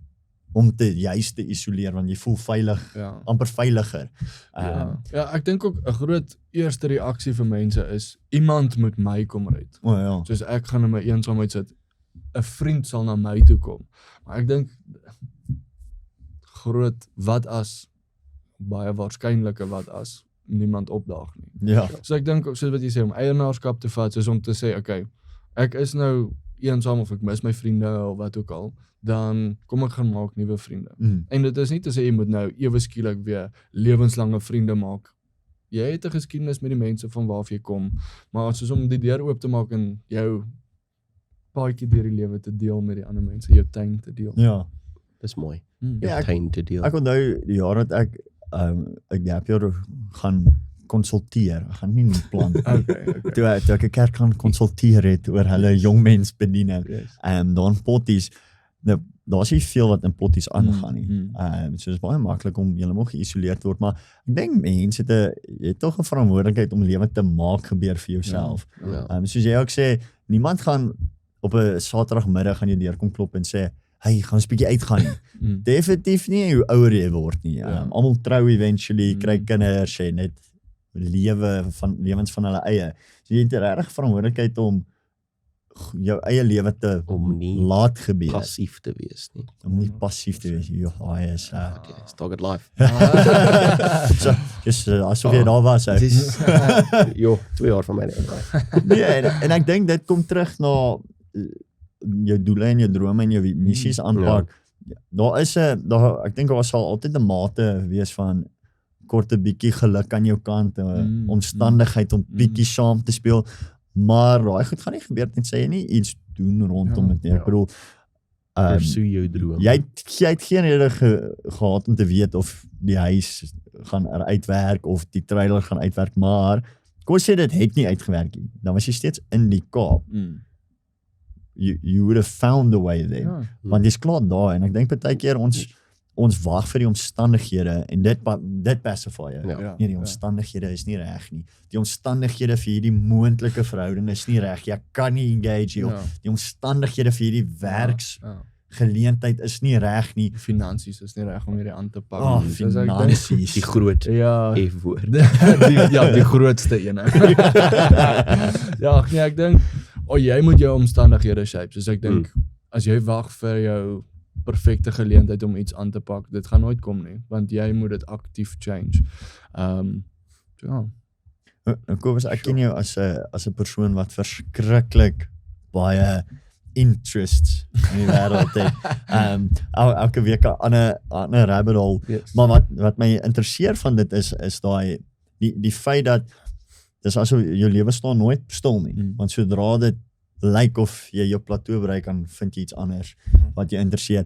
om te juist te isoleer, want jy voel veilig, amper veiliger. Ja, ek dink ook 'n groot eerste reaksie vir mense is iemand moet my kom red. Soos ek gaan in my eensaamheid sit, 'n vriend sal na my toe kom. Maar ek dink groot wat as, baie waarskynlike wat as niemand opdaag nie. Ja. So ek dink soos wat jy sê om eienaarskap te vat, soos om te sê, okay, ek is nou eensaam of ek mis my vriende of wat ook al, dan kom ek gaan maak nuwe vriende. Mm. En dit is nie te sê jy moet nou ewe skielik weer lewenslange vriende maak. Jy het 'n geskiedenis met die mense van waar jy kom, maar soos om die deur oop te maak en jou paadjie deur die lewe te deel met die ander mense, jou tuin te deel. Ja. Dis mooi. Ja, Tuin te deel. Ek onthou die jaar dat ek 'n gap jaar gaan konsulteer, ek gaan nie net plan. Okay. Toe ek 'n kerk gaan konsulteer het oor hulle jongmens bediening. Yes. Dan potties, nou daar's nie veel wat in potties aangaan nie. So is baie maklik om heeltemal geïsoleerd word, maar ek dink mense het tog 'n verantwoordelikheid om lewe te maak gebeur vir jouself. Ja. Soos jy ook sê, niemand gaan op 'n Saterdagmiddag aan jou deur kom klop en sê, "Hey, gaan ons 'n bietjie uitgaan nie." Definitief nie hoe ouer jy word nie. Almal trou eventually, kry kinders en net lewens van hulle eie. So jy het regtig verantwoordelikheid om jou eie lewe te Om nie laat gebeur. passief te wees nie. Om nie passief te wees. Jo, hy is Okay, it's target life. so, just asof jy daar was. Dit is jo, 2 jaar van my lewe. Nee, en ek dink dit kom terug na jou doele en jou drome en jou missies aanpak. Daar is ek dink daar sal altyd 'n mate wees van kort 'n bietjie geluk aan jou kant, omstandigheid om bietjie saam te speel, maar daai goed gaan nie gebeur tensy jy nie iets doen rondom dit nie. Ek bedoel, Pursue jou droom. jy het geen rede gehad om te weet of die huis gaan uitwerk of die trailer gaan uitwerk, maar kom ons sê dit het nie uitgewerk nie. Dan was jy steeds in die Kaap. You would have found a way there. Want jy's klaar daar en ek dink baie keer ons wag vir die omstandighede en dit pacify jou. Ja. Nee, die omstandighede is nie reg nie. Die omstandighede vir hierdie moontlike verhouding is nie reg. Jy kan nie engage nie. Die omstandighede vir hierdie werksgeleentheid is nie reg nie. Finansies is nie reg om hierdie aan te pak. Finansies. Die groot Ja. F-woord. Die grootste een. Ja, nee, ek dink jy moet jou omstandighede shape. So ek dink as jy wag vir jou perfekte geleentheid om iets aan te pak, dit gaan nooit kom nie, want jy moet dit aktief change. Ja. Kobus, ek ken jou as 'n persoon wat verskriklik baie interests in die wêreld het. Elke week 'n ander rabbit hole. Yes. Maar wat my interesseer van dit is daai die feit dat dis asof jou lewe staan nooit stil nie. Want sodra dit lyk of jy jou plateau bereik, dan vind jy iets anders wat jou interesseer.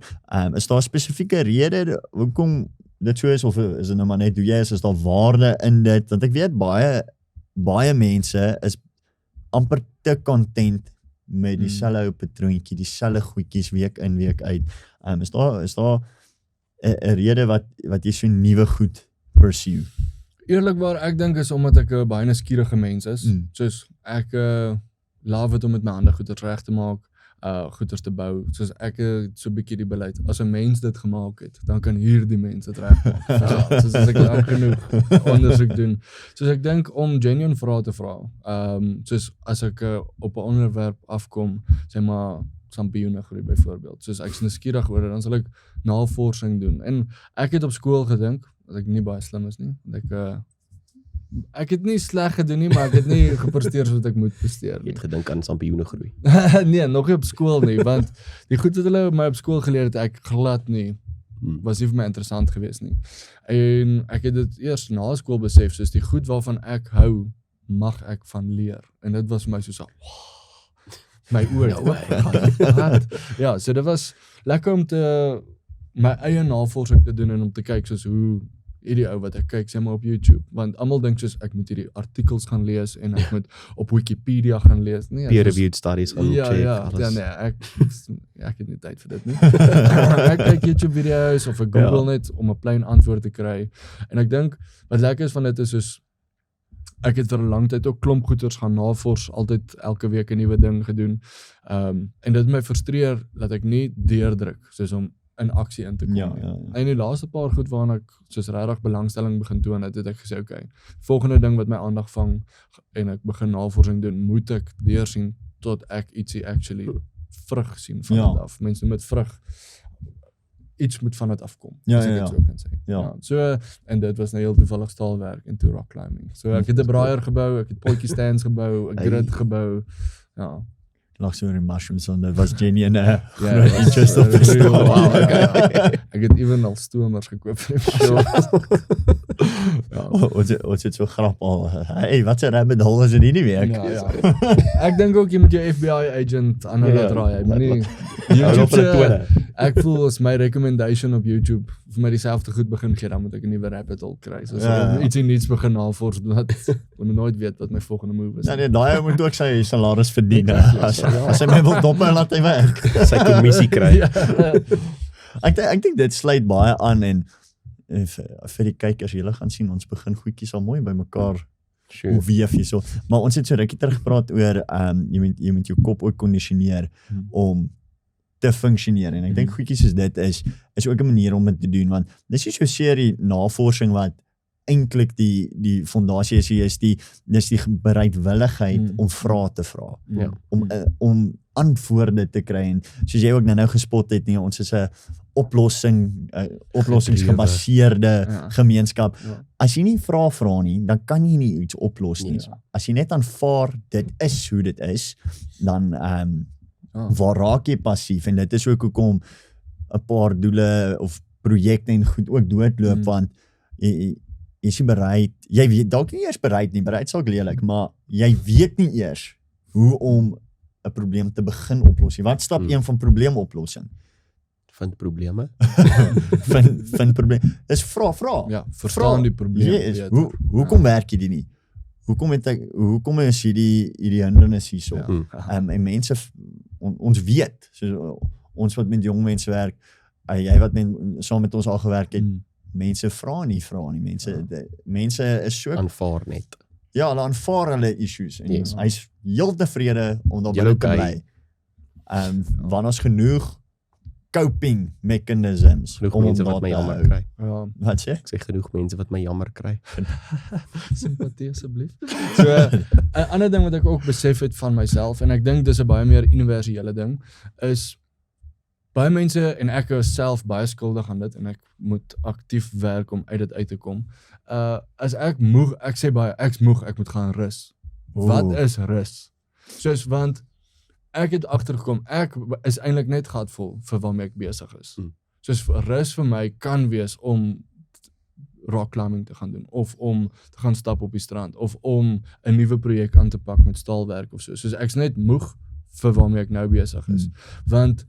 Is daar 'n spesifieke rede hoekom dit so is, of is dit nou maar net hoe jy is daar waarde in dit? Want ek weet baie mense is amper te content met dieselfde ou patroontjie, dieselfde goedjies week in week uit. Is daar 'n rede wat jy so nuwe goed pursue? Eerlikwaar, ek dink is omdat ek 'n baie nuuskierige mens is. Soos ek love het om met my hande goeders reg te maak, goeders te bou. Soos ek so 'n bietjie die beleid. As 'n mens dit gemaak het, dan kan hierdie mens dit regmaak. Soos as ek lank genoeg ondersoek doen. Soos ek dink om genuine vrae te vra. Soos as ek op 'n onderwerp afkom, sê maar sampioene groei byvoorbeeld. Soos ek is nuuskierig oor dit, dan sal ek navorsing doen. En ek het op skool gedink dat ek nie baie slim is nie. Ek het nie sleg gedoen nie, maar ek het nie gepresteer soos ek moet presteer Jy nie. het gedink aan sampioene groei. Nee, nog nie op skool nie, want die goed wat hulle my op skool geleer het, ek glad nie, was nie vir my interessant geweest nie. En ek het dit eers na skool besef, soos die goed waarvan ek hou, mag ek van leer. En dit was vir my soos my oor. Ja, so dit was lekker om my eie navorsing te doen en om te kyk soos hoe hierdie ou wat ek kyk sê maar op YouTube, want almal dink soos ek moet hierdie artikels gaan lees en ek moet op Wikipedia gaan lees. Nee, Peer-reviewed studies gaan check, alles. Ja, nee, ek het nie tyd vir dit nie. Ek kyk YouTube video's of ek Google net om 'n plain antwoord te kry. En ek dink wat lekker is van dit is soos ek het vir 'n lang tyd ook klomp goeters gaan navors, altyd elke week 'n nuwe ding gedoen. En dit my frustreer dat ek nie deurdruk soos om in aksie in te kom. Ja. En die laaste paar goed waarna ek soos regtig belangstelling begin toon het ek gesê, okay, volgende ding wat my aandag vang en ek begin navorsing doen, moet ek deursien tot ek ietsie actually vrug sien van dit af. Mense met vrug iets moet van dit afkom. As ek dit so kan sê. Ja. So en dit was nou heel toevallig staalwerk en toe rock climbing. So ek het 'n braaier gebou, ek het potjie stands gebou, 'n grid gebou. Ja. lag so oor die mushrooms, want dit was Jenny en groot dit was, interest op die real. stoel. Wow, okay. Ek het ewen al stomers gekoop vir die show. Ja. Ons het so grap al, hey, wat 'n rabbit hole is in hierdie week? Ja. Ek dink ook jy moet jou FBI agent aan hulle draai. Jy moet nie YouTube YouTube ek voel as my recommendation op YouTube vir my dieselfde goed begin gee, dan moet ek 'n nuwe rabbit hole kry. So ietsie nuuts begin navors, want ek nooit weet wat my volgende move is. Ja, nee, daai ou moet ook sy salaris verdien. As hy my wil dop, laat hy werk. Sy kommissie kry. Ek dink dit sluit baie aan en vir die kykers, julle gaan sien, ons begin goedjies al mooi by mekaar weef hierso. Maar ons het so rukkie terug gepraat oor jy moet jou kop ook kondisioneer om te funksioneer. En ek dink goedjies soos dit is ook 'n manier om dit te doen, want dis nie so seer die navorsing wat eintlik die fondasie is die bereidwilligheid om vrae te vra. Ja. Om antwoorde te kry en soos jy ook nou gespot het, nie, ons is 'n oplossingsgebaseerde gemeenskap. Ja. As jy nie vra nie, dan kan jy nie iets oplos nie. Ja. As jy net aanvaar dit is hoe dit is, dan waar raak jy passief, en dit is ook hoekom 'n paar doele of projekte en goed ook doodloop, want jy is nie bereid, jy weet dalk nie eers bereid nie, bereid sal lelik, maar jy weet nie eers hoe om 'n probleem te begin oplos nie. Wat stap 1 van probleemoplossing? Vind probleme. Vind probleem. Dis vra. Ja, verstaan die probleem. Yes. Hoekom werk jy die nie? Hoekom is hierdie hindernis hierso? En mense ons weet, so ons wat met jong mense werk, jy wat saam met ons al gewerk het, mense vra nie. Mense is so Aanvaar net. ja, hulle aanvaar hulle issues en Yes. hy's heel tevrede om daar Julle binne te okay. bly. Want ons genoeg coping mechanisms Genoeg om mense daar wat my te jammer hou. kry. Ja, Wat sê? Ek sê genoeg mense wat my jammer kry. simpatie asseblief. So 'n ander ding wat ek ook besef het van myself, en ek dink dis 'n baie meer universele ding, is baie mense, en ek is self baie skuldig aan dit, en ek moet aktief werk om uit dit uit te kom. As ek moeg, ek sê baie, ek's moeg, ek moet gaan rus. Wat is rus? Soos, want ek het agtergekom, ek is eintlik net gatvol vir waarmee ek besig is. Soos rus vir my kan wees om rock climbing te gaan doen, of om te gaan stap op die strand, of om 'n nuwe projek aan te pak met staalwerk of so. Soos ek's net moeg vir waarmee ek nou besig is. Want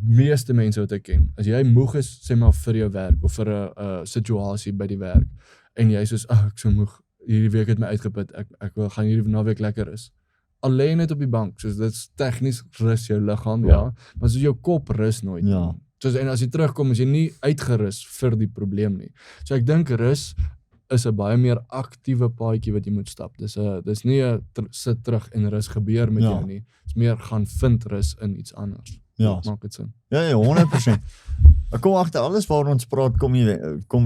meeste mense wat ek ken, as jy moeg is, sê maar vir jou werk of vir 'n situasie by die werk, en jy soos, ek so moeg, hierdie week het my uitgeput, ek wil gaan hierdie naweek lekker is. Al lê net op die bank, soos dit is tegnies rus jou liggaam, ja, maar soos jou kop rus nooit. Ja. Soos, en as jy terugkom, is jy nie uitgerus vir die probleem nie. So ek dink rus is 'n baie meer aktiewe paadjie wat jy moet stap. Dis nie 'n sit terug en rus gebeur met jou nie. Dis meer gaan vind rus in iets anders. Ja. Maak dit sin. Ja, 100%. Ek kom agter alles waar ons praat, kom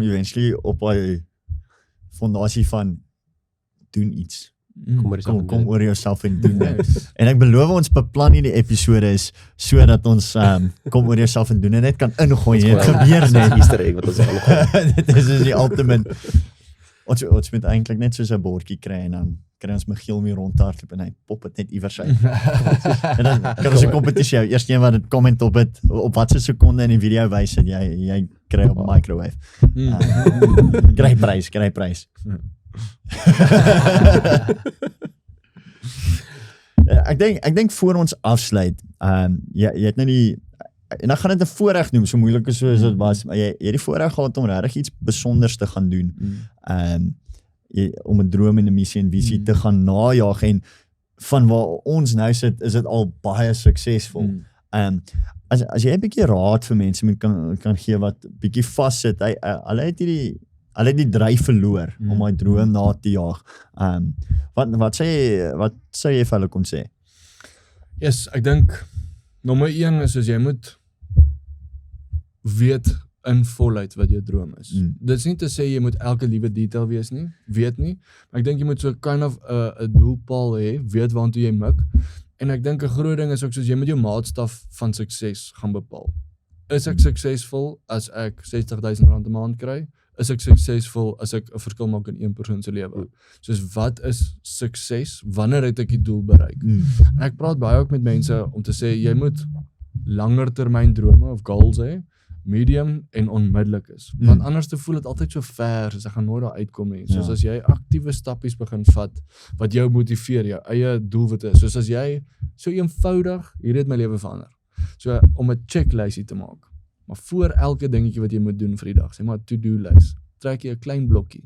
eventually op daai fondasie van doen iets. Kom oor jouself en doen dit. En ek beloof ons beplan hierdie episode is sodat ons kom oor jouself en doen en net kan ingooi. Dit gebeur net. Easter egg wat ons aangaan. Dit is die ultimate. Ons moet eintlik net soos 'n bordjie kry en dan kry ons Michiel mee rondhardloop en hy pop dit net iewers uit. En dan kan ons 'n kompetisie hou. Eerste een wat dit comment op het, op watter sekonde in die video wys dat jy kry op microwave. Kry prys. Ek dink voor ons afsluit, jy het nou die, en dan gaan dit 'n voorreg noem, so moeilik as soos dit was, maar jy het die voorreg gehad om regtig iets besonders te gaan doen. Om 'n droom en 'n missie en visie te gaan najag, en van waar ons nou sit, is dit al baie suksesvol. As jy 'n bietjie raad vir mense kan gee wat bietjie vassit, hulle het die dryf verloor om my droom na te jaag. Wat sê jy vir hulle kon sê? Yes, ek dink nommer 1 is jy moet weet in voluit wat jou droom is. Dit is nie te sê jy moet elke liewe detail weet nie, maar ek dink jy moet so kind of 'n doelpaal hê, weet waartoe jy mik. En ek dink 'n groot ding is ook soos jy moet jou maatstaf van sukses gaan bepaal. Is ek suksesvol as ek R60,000 'n maand kry? is ek suksesvol as ek 'n verskil maak in een persoon se lewe. Soos wat is sukses? Wanneer het ek die doel bereik? En ek praat baie ook met mense om te sê jy moet langer termyn drome of goals hê, medium en onmiddellik is. Want anders te voel dit altyd so ver, soos ek gaan nooit daar uitkom nie. Soos as jy aktiewe stappies begin vat wat jou motiveer, jou eie doelwitte, soos as jy so eenvoudig, hier het my lewe verander. So om 'n checklysie te maak. Maar voor elke dingetjie wat jy moet doen vir die dag, sê maar to-do lys, trek jy 'n klein blokkie.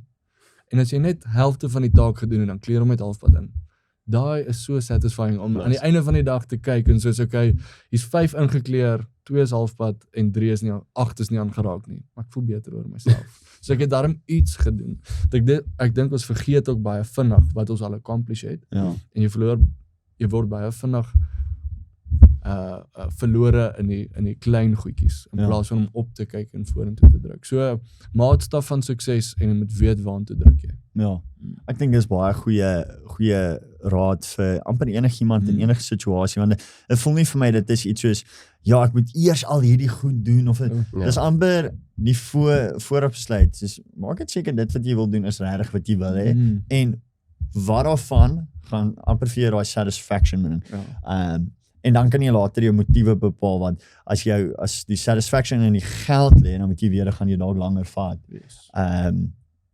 En as jy net helfte van die taak gedoen het, dan kleer hom met halfpad in. Daai is so satisfying om aan die einde van die dag te kyk en soos okay, hier's 5 ingekleer, 2 is halfpad en 3 is nie, 8 is nie aangeraak nie. Maar ek voel beter oor myself. So ek het daarom iets gedoen. Ek dink ons vergeet ook baie vinnig wat ons al accomplish het. Ja. En jy word baie vinnig verlore in die klein goedjies in plaas van om op te kyk en vorentoe te druk. So maatstaf van sukses en jy moet weet waartoe druk jy. Ja. Ek dink dis baie goeie raad vir amper enigiemand in enige situasie want dit voel nie vir my dit is iets soos ja, ek moet eers al hierdie goed doen of dis amper die vooropsluit. Dis maak dit seker dit wat jy wil doen is regtig wat jy wil hê en wat daarvan gaan amper vir jou daai satisfaction doen. En dan kan jy later jou motiewe bepaal want as die satisfaction in die geld lê, dan moet jy weer gaan jy dalk langer vat.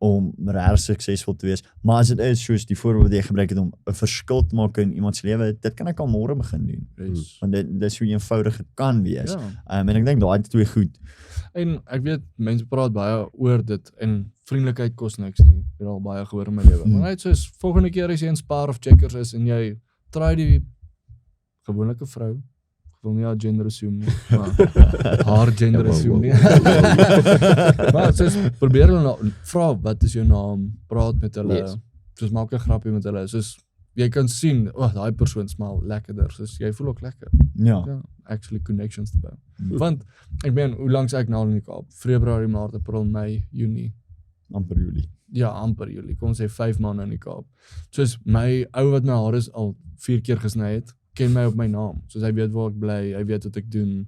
Om regtig suksesvol te wees. Maar as dit is soos die voorbeeld wat jy gebruik het om 'n verskil te maak in iemand se lewe, dit kan ek al môre begin doen. Want dit is hoe eenvoudig dit kan wees. En ek dink daai twee goed. En ek weet mense praat baie oor dit en vriendelikheid kos niks nie. Ek het al baie gehoor in my lewe. Maar net soos volgende keer as jy in Spar of Checkers is en jy try die gewone vrou. Ek wil nie haar gender assume nie, maar haar gender assume nie. Maar soos probeer hulle vra wat is jou naam, praat met hulle, soos maak 'n grappie met hulle, soos jy kan sien, daai persoon smaal lekkerder, soos jy voel ook lekker. Ja. Actually connections te bou. Want ek meen, hoe lank is ek nou in die Kaap? Februarie, Maart, April, Mei, Junie. Amper Julie. Ja, amper Julie. Kom ons sê 5 maande in die Kaap. Soos my ou wat my hare is al 4 keer gesny het, ken my op my naam. Soos hy weet waar ek bly, hy weet wat ek doen.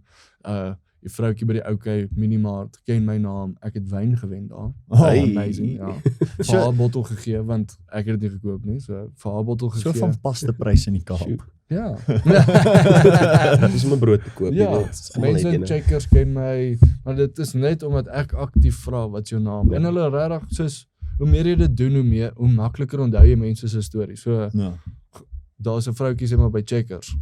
Die vroukie by die OK Minimart ken my naam. Ek het wyn gewen daar. Amazing, ja. Vir haar bottel gegee want ek het dit nie gekoop nie. So vir haar bottel gegee. So van paste pryse in die Kaap. Ja. Dis om 'n brood te koop. Ja, mense in Checkers ken my, maar dit is net omdat ek aktief vra wat jou naam. En hulle regtig soos hoe meer jy dit doen, hoe makliker onthou jy mense se stories. So daar's 'n vroutjie sê maar by Checkers.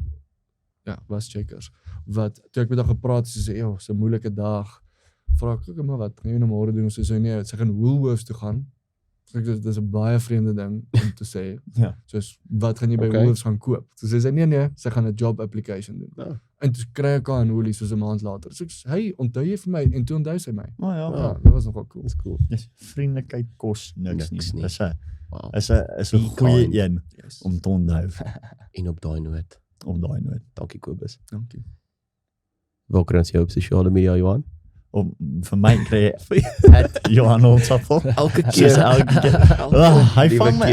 Ja, was Checkers. Wat toe ek met haar gepraat het, sy sê, "Ja, so 'n moeilike dag." Vra ek, "Maar wat gaan jy nou môre doen?" Sy sê, "Nee, sy gaan Woolworths toe gaan." Dit is 'n baie vreemde ding om te sê. Soos wat gaan jy by Woolworths gaan koop? So sy sê, "Nee, sy gaan 'n job application doen." En toe kry ek haar in Woolies soos 'n maand later. So ek sê, "Hey, onthou jy vir my?" En toe onthou sy my. Dit was nogal cool. Dis cool. Dis vriendelikheid kos niks nie. Dis 'n goeie een om te onthou. En op daai noot. Dankie Kobus. Dankie. Waar kry ons jou op sosiale media, Johan? Vir my kry Johan Olsappel. Elke keer. Hy vang my.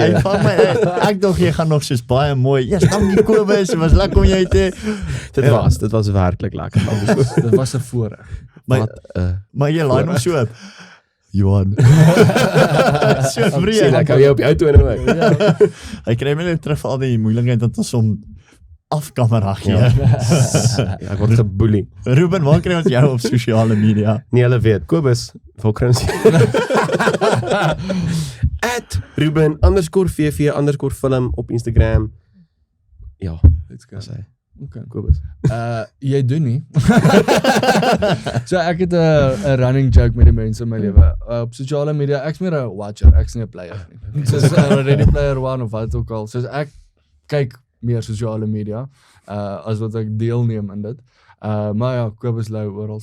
Ek dink jy gaan nog soos baie mooi. Ja, dankie Kobus, dit was lekker om jou te Dit was werklik lekker. Dit was 'n voorreg. Maar jy laai hom so op. Johan. So vreemd. Ek hou jou op die auto en my. Hy kry my net terug vir al die moeilikheid dat ons hom afkamera gee. Ek word geboelie. Ruben, waar kry ons jou op sosiale media? Nee, hulle weet. Kobus, waar kry ons @Ruben_VV_film op Instagram. Ja, Let's go. Sê. Okay. Kobus. Jy doen nie. So ek het 'n running joke met die mense in my lewe. Op sosiale media, ek's meer 'n watcher, ek's nie 'n player nie. Soos Ready Player One of wat ook al. Soos ek kyk meer sosiale media as wat ek deelneem in dit. Maar ja, Kobus Lou oral.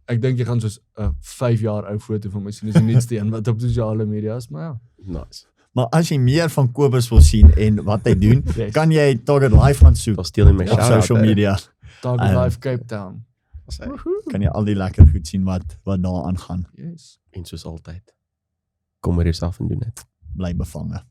Ek dink jy gaan soos 'n 5 jaar ou foto van my sien. Dis die nuutste een wat op sosiale media is, maar ja. Nice. Maar as jy meer van Kobus wil sien en wat hy doen, kan jy Target Live gaan soek Daar steel in my op social media. Target Live Cape Town. Kan jy al die lekker goed sien wat daar aangaan. Yes. En soos altyd. Kom maar jouself en doen dit. Bly bevange.